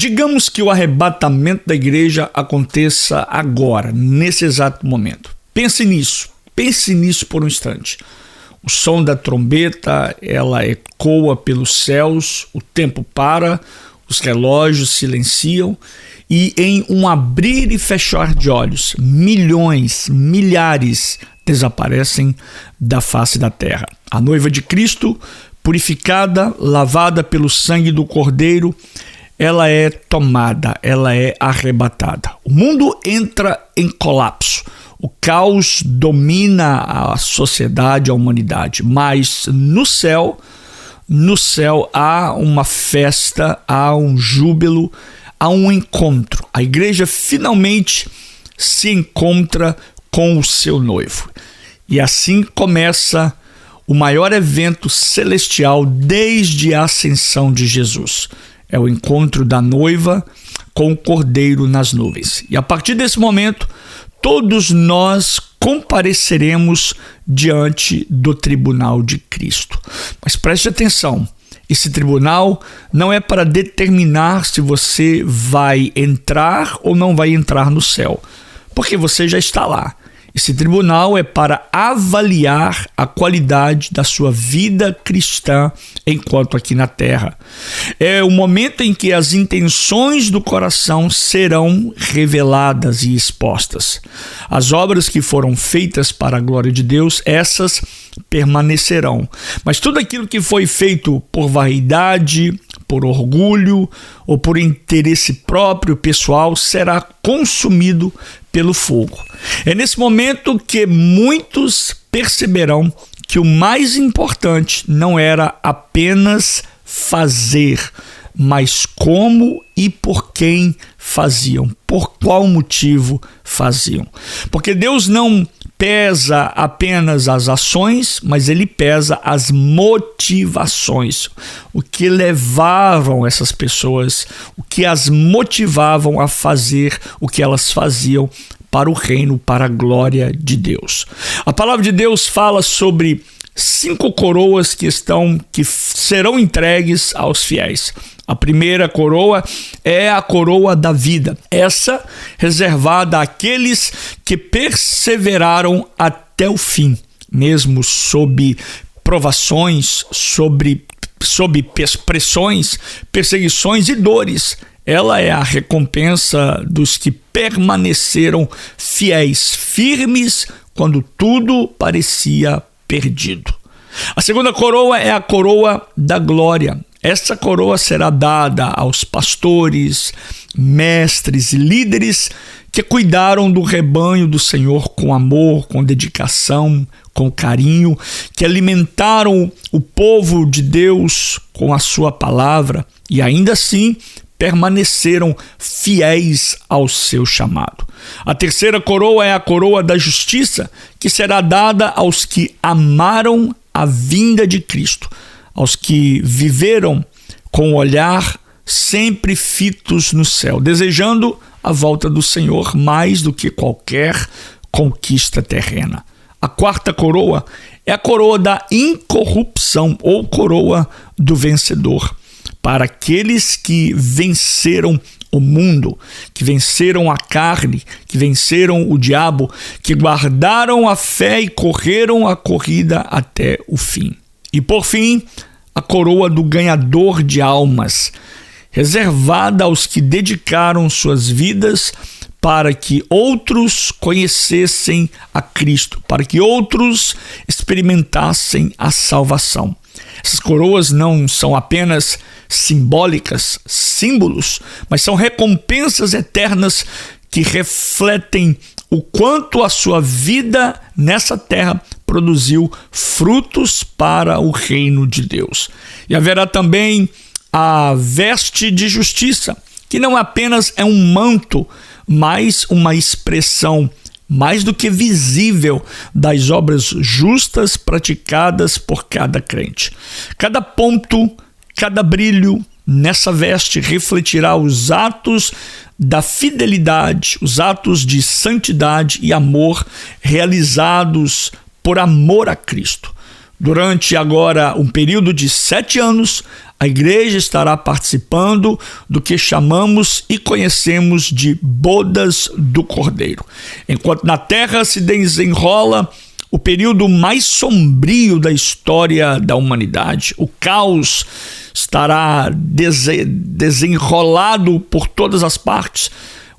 Digamos que o arrebatamento da igreja aconteça agora, nesse exato momento. Pense nisso por um instante. O som da trombeta, ela ecoa pelos céus, o tempo para, os relógios silenciam e em um abrir e fechar de olhos, milhões, milhares desaparecem da face da terra. A noiva de Cristo, purificada, lavada pelo sangue do Cordeiro, ela é tomada, ela é arrebatada. O mundo entra em colapso. O caos domina a sociedade, a humanidade. Mas no céu há uma festa, há um júbilo, há um encontro. A igreja finalmente se encontra com o seu noivo. E assim começa o maior evento celestial desde a ascensão de Jesus. É o encontro da noiva com o Cordeiro nas nuvens. E a partir desse momento, todos nós compareceremos diante do tribunal de Cristo. Mas preste atenção, esse tribunal não é para determinar se você vai entrar ou não vai entrar no céu, porque você já está lá. Esse tribunal é para avaliar a qualidade da sua vida cristã enquanto aqui na terra. É o momento em que as intenções do coração serão reveladas e expostas. As obras que foram feitas para a glória de Deus, essas permanecerão. Mas tudo aquilo que foi feito por vaidade, por orgulho ou por interesse próprio pessoal será consumido pelo fogo. É nesse momento que muitos perceberão que o mais importante não era apenas fazer, mas como e por quem faziam, por qual motivo faziam. Porque Deus não pesa apenas as ações, mas ele pesa as motivações, o que levavam essas pessoas, o que as motivavam a fazer o que elas faziam para o reino, para a glória de Deus. A palavra de Deus fala sobre 5 coroas que serão entregues aos fiéis. A primeira coroa é a coroa da vida, essa reservada àqueles que perseveraram até o fim, mesmo sob provações, sob pressões, perseguições e dores. Ela é a recompensa dos que permaneceram fiéis, firmes, quando tudo parecia perdido. A segunda coroa é a coroa da glória. Essa coroa será dada aos pastores, mestres e líderes que cuidaram do rebanho do Senhor com amor, com dedicação, com carinho, que alimentaram o povo de Deus com a sua palavra e ainda assim permaneceram fiéis ao seu chamado. A terceira coroa é a coroa da justiça, que será dada aos que amaram a vinda de Cristo, aos que viveram com o olhar sempre fitos no céu, desejando a volta do Senhor mais do que qualquer conquista terrena. A quarta coroa é a coroa da incorrupção ou coroa do vencedor, para aqueles que venceram o mundo, que venceram a carne, que venceram o diabo, que guardaram a fé e correram a corrida até o fim. E por fim, a coroa do ganhador de almas, reservada aos que dedicaram suas vidas para que outros conhecessem a Cristo, para que outros experimentassem a salvação. Essas coroas não são apenas simbólicas, símbolos, mas são recompensas eternas que refletem o quanto a sua vida nessa terra produziu frutos para o reino de Deus. E haverá também a veste de justiça, que não apenas é um manto, mas uma expressão mais do que visível das obras justas praticadas por cada crente. Cada ponto, cada brilho nessa veste refletirá os atos da fidelidade, os atos de santidade e amor realizados por amor a Cristo. Durante agora um período de 7 anos, a igreja estará participando do que chamamos e conhecemos de bodas do Cordeiro. Enquanto na terra se desenrola o período mais sombrio da história da humanidade, o caos estará desenrolado por todas as partes,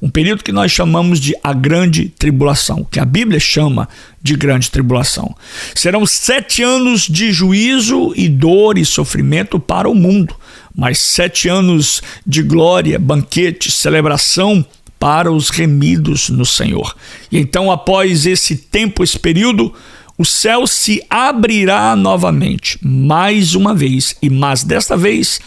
um período que nós chamamos de a grande tribulação, que a Bíblia chama de grande tribulação. Serão 7 anos de juízo e dor e sofrimento para o mundo, mas 7 anos de glória, banquete, celebração para os remidos no Senhor. E então, após esse tempo, esse período, o céu se abrirá novamente, mais uma vez, mas desta vez,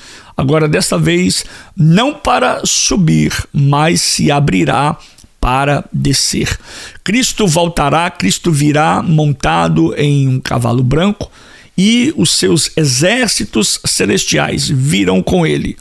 não para subir, mas se abrirá para descer. Cristo voltará, Cristo virá montado em um cavalo branco e os seus exércitos celestiais virão com ele.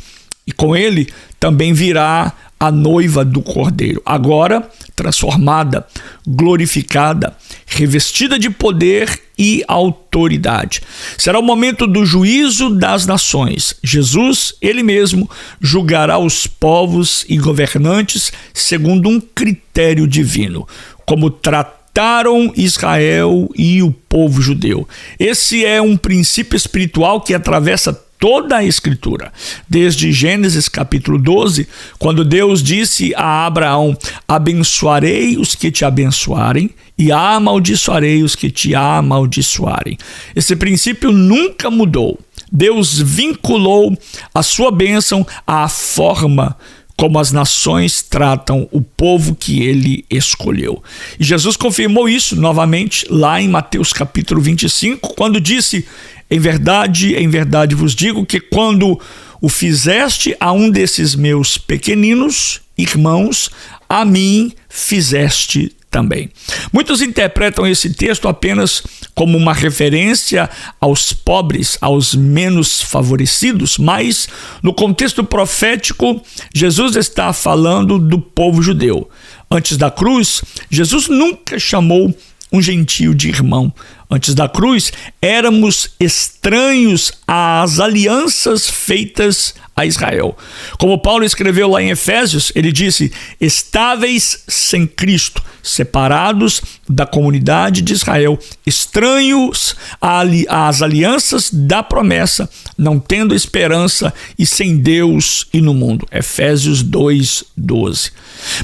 E com ele também virá a noiva do Cordeiro, agora transformada, glorificada, revestida de poder e autoridade. Será o momento do juízo das nações. Jesus, ele mesmo, julgará os povos e governantes segundo um critério divino, como trataram Israel e o povo judeu. Esse é um princípio espiritual que atravessa toda a Escritura, desde Gênesis capítulo 12, quando Deus disse a Abraão: abençoarei os que te abençoarem e amaldiçoarei os que te amaldiçoarem. Esse princípio nunca mudou. Deus vinculou a sua bênção à forma como as nações tratam o povo que ele escolheu. E Jesus confirmou isso novamente lá em Mateus capítulo 25, quando disse: em verdade vos digo que quando o fizeste a um desses meus pequeninos irmãos, a mim fizeste também. Muitos interpretam esse texto apenas como uma referência aos pobres, aos menos favorecidos, mas no contexto profético, Jesus está falando do povo judeu. Antes da cruz, Jesus nunca chamou um gentio de irmão. Antes da cruz, éramos estranhos às alianças feitas a Israel. Como Paulo escreveu lá em Efésios, ele disse: estáveis sem Cristo, separados da comunidade de Israel, estranhos às alianças da promessa, não tendo esperança e sem Deus e no mundo. Efésios 2:12.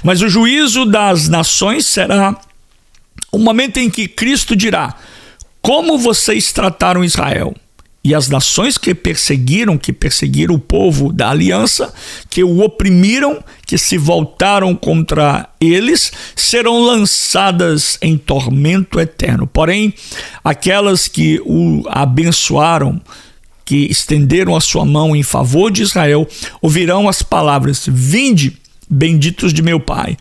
Mas o juízo das nações será o momento em que Cristo dirá: como vocês trataram Israel e as nações que perseguiram o povo da aliança, que o oprimiram, que se voltaram contra eles, serão lançadas em tormento eterno. Porém, aquelas que o abençoaram, que estenderam a sua mão em favor de Israel, ouvirão as palavras: vinde, benditos de meu Pai,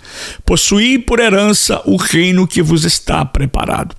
possuí por herança o reino que vos está preparado.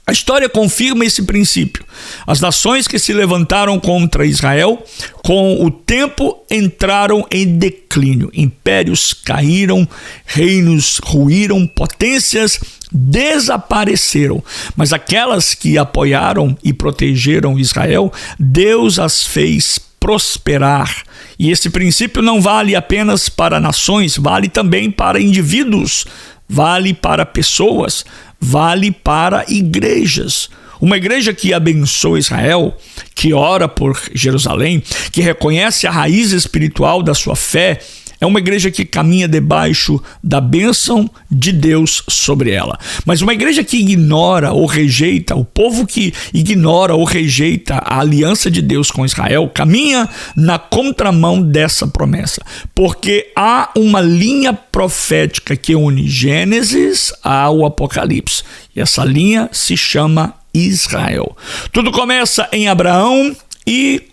A história confirma esse princípio. As nações que se levantaram contra Israel, com o tempo entraram em declínio. Impérios caíram, reinos ruíram, potências desapareceram. Mas aquelas que apoiaram e protegeram Israel, Deus as fez prosperar. E esse princípio não vale apenas para nações, vale também para indivíduos, vale para pessoas, vale para igrejas. Uma igreja que abençoa Israel, que ora por Jerusalém, que reconhece a raiz espiritual da sua fé, é uma igreja que caminha debaixo da bênção de Deus sobre ela. Mas uma igreja que ignora ou rejeita, o povo que ignora ou rejeita a aliança de Deus com Israel, caminha na contramão dessa promessa. Porque há uma linha profética que une Gênesis ao Apocalipse. E essa linha se chama Israel. Tudo começa em Abraão e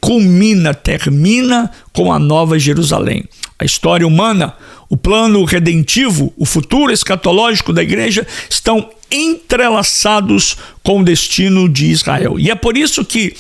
termina com a Nova Jerusalém. A história humana, o plano redentivo, o futuro escatológico da igreja estão entrelaçados com o destino de Israel. E é por isso que,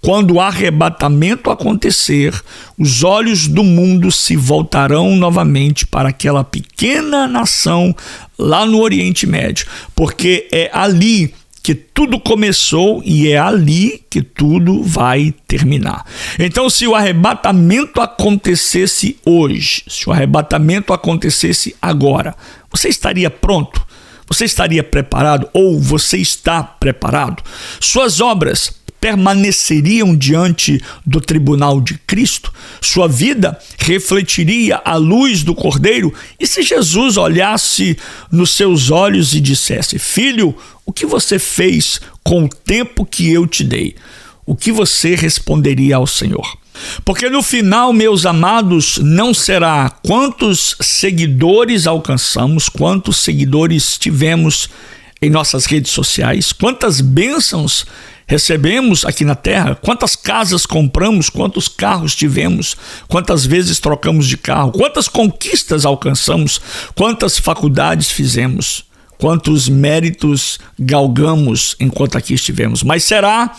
quando o arrebatamento acontecer, os olhos do mundo se voltarão novamente para aquela pequena nação lá no Oriente Médio, porque é ali que tudo começou e é ali que tudo vai terminar. Então, se o arrebatamento acontecesse hoje, se o arrebatamento acontecesse agora, você estaria pronto? Você estaria preparado ou você está preparado? Suas obras permaneceriam diante do tribunal de Cristo? Sua vida refletiria a luz do Cordeiro? E se Jesus olhasse nos seus olhos e dissesse: filho, o que você fez com o tempo que eu te dei? O que você responderia ao Senhor? Porque no final, meus amados, não será quantos seguidores alcançamos, quantos seguidores tivemos em nossas redes sociais, quantas bênçãos recebemos aqui na terra, quantas casas compramos, quantos carros tivemos, quantas vezes trocamos de carro, quantas conquistas alcançamos, quantas faculdades fizemos, quantos méritos galgamos enquanto aqui estivemos. Mas será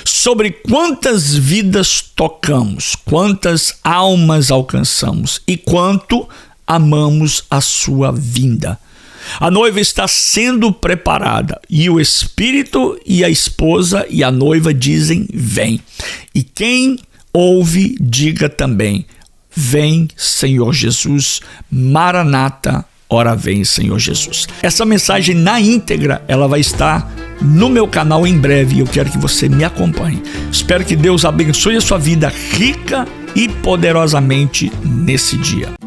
sobre quantas vidas tocamos, quantas almas alcançamos e quanto amamos a sua vinda. A noiva está sendo preparada e o Espírito e a esposa e a noiva dizem: vem. E quem ouve, diga também: vem, Senhor Jesus. Maranata, ora vem, Senhor Jesus. Essa mensagem na íntegra, ela vai estar no meu canal em breve e eu quero que você me acompanhe. Espero que Deus abençoe a sua vida rica e poderosamente nesse dia.